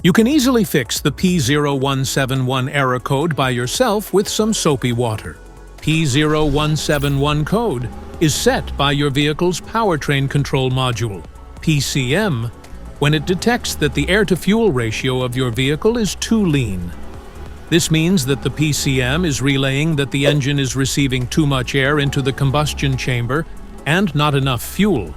You can easily fix the P0171 error code by yourself with some soapy water. P0171 code is set by your vehicle's powertrain control module, PCM, when it detects that the air-to-fuel ratio of your vehicle is too lean. This means that the PCM is relaying that the engine is receiving too much air into the combustion chamber and not enough fuel.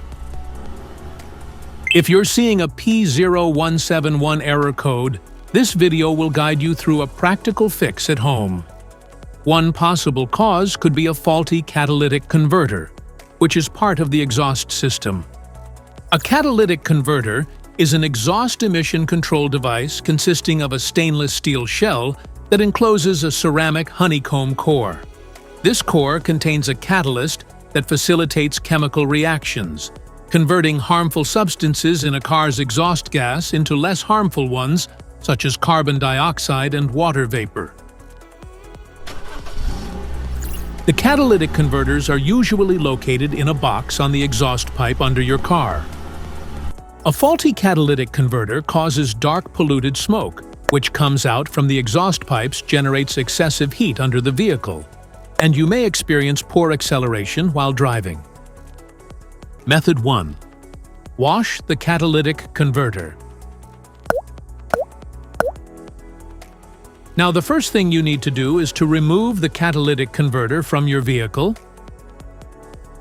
If you're seeing a P0171 error code, this video will guide you through a practical fix at home. One possible cause could be a faulty catalytic converter, which is part of the exhaust system. A catalytic converter is an exhaust emission control device consisting of a stainless steel shell that encloses a ceramic honeycomb core. This core contains a catalyst that facilitates chemical reactions, converting harmful substances in a car's exhaust gas into less harmful ones, such as carbon dioxide and water vapor. The catalytic converters are usually located in a box on the exhaust pipe under your car. A faulty catalytic converter causes dark polluted smoke, which comes out from the exhaust pipes, generates excessive heat under the vehicle, and you may experience poor acceleration while driving. Method 1. Wash the catalytic converter. Now, the first thing you need to do is to remove the catalytic converter from your vehicle.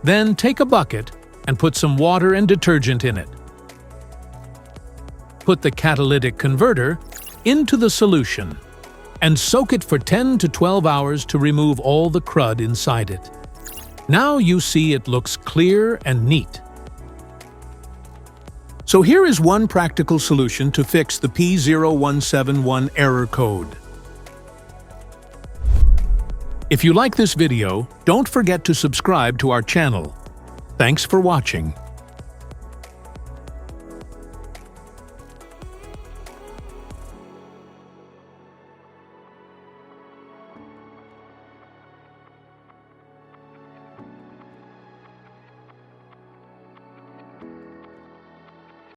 Then take a bucket and put some water and detergent in it. Put the catalytic converter into the solution and soak it for 10 to 12 hours to remove all the crud inside it. Now you see it looks clear and neat. So here is one practical solution to fix the P0171 error code. If you like this video, don't forget to subscribe to our channel. Thanks for watching.